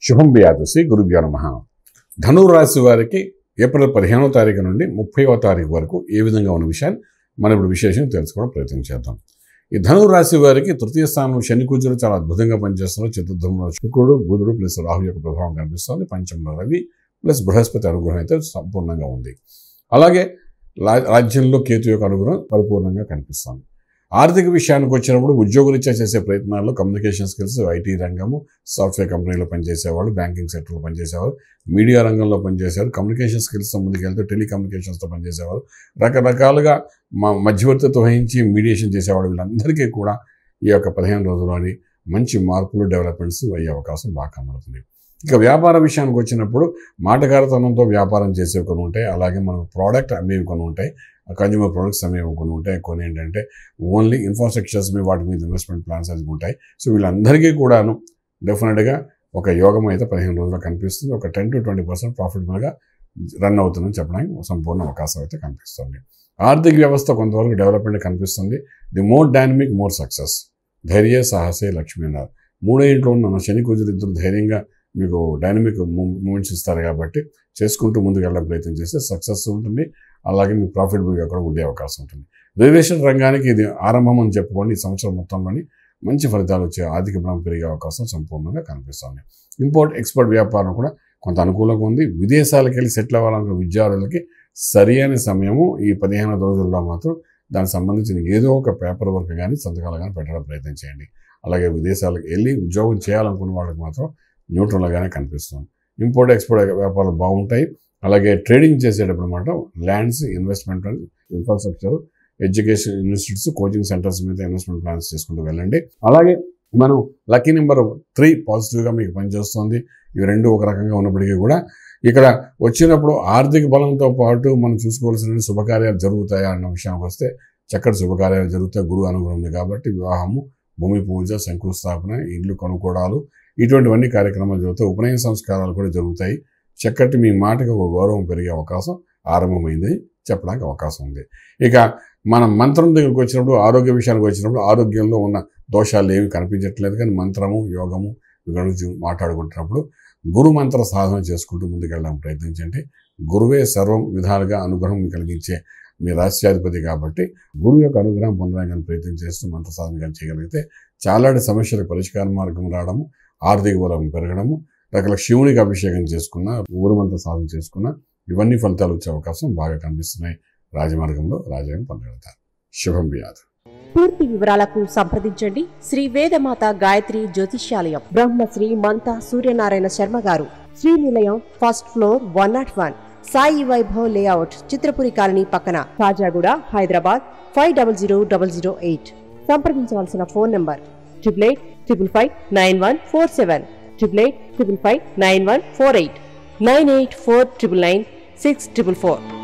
శుభం బియాదు శ్రీ గురుభ్యో నమః. ధనుర్ రాశి వారికి ఏప్రిల్ 15వ తారీఖు నుండి 30వ తారీఖు వరకు ఏ విధంగా ఉన్న విషయాన్ని మనం ఇప్పుడు విశేషంగా తెలుసుకోవడం ప్రయత్నం చేద్దాం. ఈ ధనుర్ రాశి వారికి తృతీయ స్థానం శని కుజులు చాలా అద్భుతంగా పనిచేస్తున్నారు. చతుర్థంలో శుక్రుడు, బుధుడు ప్లస్ రాహు యొక్క ప్రభావం కనిపిస్తుంది. పంచమంలో రవి ప్లస్ బృహస్పతి అనుగ్రహం అయితే సంపూర్ణంగా ఉంది. అలాగే రాజ్యంలో కేతు యొక్క అనుగ్రహం పరిపూర్ణంగా కనిపిస్తుంది. ఆర్థిక విషయానికి వచ్చినప్పుడు ఉద్యోగరీత్యా చేసే ప్రయత్నాల్లో కమ్యూనికేషన్ స్కిల్స్, ఐటీ రంగము, సాఫ్ట్వేర్ కంపెనీలో పనిచేసేవాళ్ళు, బ్యాంకింగ్ సెక్టర్లో పనిచేసేవాళ్ళు, మీడియా రంగంలో పనిచేసేవారు, కమ్యూనికేషన్ స్కిల్స్తో ముందుకెళ్తే టెలికమ్యూనికేషన్స్తో పనిచేసేవారు, రకరకాలుగా మధ్యవర్తిత్వం వహించి మీడియేషన్ చేసేవాళ్ళు, వీళ్ళందరికీ కూడా ఈ యొక్క 15 రోజుల్లోని మంచి మార్పులు, డెవలప్మెంట్స్ అయ్యే అవకాశం బాగా కనబడుతుంది. ఇక వ్యాపార విషయానికి వచ్చినప్పుడు మాటగారతనంతో వ్యాపారం చేసేవి కొన్ని ఉంటాయి. అలాగే మనకు ప్రోడక్ట్ అమ్మేవి కొన్ని ఉంటాయి. కన్జ్యూమర్ ప్రొడక్ట్స్ అమ్మేవి కొన్ని ఉంటాయి. కొన్ని ఏంటంటే ఓన్లీ ఇన్ఫ్రాస్ట్రక్చర్స్ మీద వాటి మీద ఇన్వెస్ట్మెంట్ ప్లాన్స్ అది ఉంటాయి. సో వీళ్ళందరికీ కూడాను డెఫినెట్గా ఒక యోగం అయితే 15 రోజుల్లో కనిపిస్తుంది. ఒక 10 to 20% ప్రాఫిటబుల్గా రన్ అవుతుందని చెప్పడానికి సంపూర్ణ అవకాశం అయితే కనిపిస్తుంది. ఆర్థిక వ్యవస్థ కొంతవరకు డెవలప్మెంట్ కనిపిస్తుంది. The more dynamic more success. ధైర్య సాహసే లక్ష్మీ అన్నారు. మూడో ఇంట్లో ఉన్న శని కుజులు ఇద్దరు ధైర్యంగా మీకు డైనమిక్ మూమెంట్స్ ఇస్తారు కాబట్టి చేసుకుంటూ ముందుకు వెళ్ళడం ప్రయత్నం చేస్తే సక్సెస్ ఉంటుంది. అలాగే మీకు ప్రాఫిటబుల్గా కూడా ఉండే అవకాశం ఉంటుంది. రియల్ ఎస్టేట్ రంగానికి ఇది ఆరంభం అని చెప్పుకోండి. ఈ సంవత్సరం మొత్తంలోని మంచి ఫలితాలు వచ్చే ఆర్థిక బలం పెరిగే అవకాశం సంపూర్ణంగా కనిపిస్తుంది. ఇంపోర్ట్ ఎక్స్పోర్ట్ వ్యాపారం కూడా కొంత అనుకూలంగా ఉంది. విదేశాలకు వెళ్ళి సెటిల్ అవ్వాలనుకున్న విద్యార్థులకి సరి అయిన సమయము ఈ 15 రోజుల్లో మాత్రం దానికి సంబంధించిన ఏదో ఒక పేపర్ వర్క్ కానీ సంతకాలు కానీ పెట్టడం ప్రయత్నం చేయండి. అలాగే విదేశాలకు వెళ్ళి ఉద్యోగం చేయాలనుకున్న వాళ్ళకి మాత్రం న్యూట్రల్గానే కనిపిస్తుంది. ఇంపోర్ట్ ఎక్స్పోర్ట్ వ్యాపారాలు బాగుంటాయి. అలాగే ట్రేడింగ్ చేసేటప్పుడు అనమాట lands, investment, infrastructure, education institutes, coaching centres మీద ఇన్వెస్ట్మెంట్ ప్లాన్స్ చేసుకుంటూ వెళ్ళండి. అలాగే మనం లక్కీ నెంబర్ 3 పాజిటివ్గా మీకు పనిచేస్తుంది. ఇవి రెండు ఒక రకంగా ఉన్నప్పటికీ కూడా ఇక్కడ వచ్చినప్పుడు ఆర్థిక బలంతో పాటు మనం చూసుకోవాల్సిన శుభకార్యాలు జరుగుతాయా అన్న విషయానికి వస్తే చక్కటి శుభకార్యాలు జరుగుతాయి. గురువు అనుగ్రహం ఉంది కాబట్టి వివాహము, భూమి పూజ, శంకుస్థాపన, ఇల్లు కొనుక్కోవడాలు ఇటువంటివన్నీ కార్యక్రమాలు జరుగుతాయి. ఉపనయన సంస్కారాలు కూడా జరుగుతాయి. చక్కటి మీ మాటకి ఒక గౌరవం పెరిగే అవకాశం ఆరంభమైంది చెప్పడానికి అవకాశం ఉంది. ఇక మనం మంత్రం దగ్గరికి వచ్చినప్పుడు, ఆరోగ్య విషయానికి వచ్చినప్పుడు ఆరోగ్యంలో ఉన్న దోషాలు ఏమి కనిపించట్లేదు. కానీ మంత్రము, యోగము గురించి మాట్లాడుకుంటున్నప్పుడు గురు మంత్ర సాధన చేసుకుంటూ ముందుకెళ్ళడానికి ప్రయత్నించండి. గురువే సర్వం విధాలుగా అనుగ్రహం కలిగించే మీ రాష్ట్రాధిపతి కాబట్టి గురువు యొక్క అనుగ్రహం పొందడానికి ప్రయత్నం చేస్తూ మంత్ర సాధన కానీ చేయగలిగితే చాలాటి సమస్యలకు పరిష్కార మార్గం రావడము, ఆర్థిక బలం పెరగడము, రకరకాల శివునికి అభిషేకం చేసుకున్న, ఊరు మంత్ర సాధన చేసుకున్న ఇవన్నీ ఫలితాలు వచ్చే అవకాశం బాగా కనిపిస్తున్నాయి. రాజమార్గంలో రాజయోగం పొందగలుగుతారు. శుభం బియాదు. పూర్తి వివరాలకు సంప్రదించండి శ్రీ వేదమాత గాయత్రి జ్యోతిష్యాలయం, బ్రహ్మశ్రీ మంతా సూర్యనారాయణ శర్మ గారు, Srinilayam, first floor, 101, Sai Vaibhav layout, Chitrapuri colony పక్కన, కాజాగూడ, హైదరాబాద్ 500008. సంప్రదించవలసిన ఫోన్ నంబర్ 8855559147, 8855559148, 9849996644.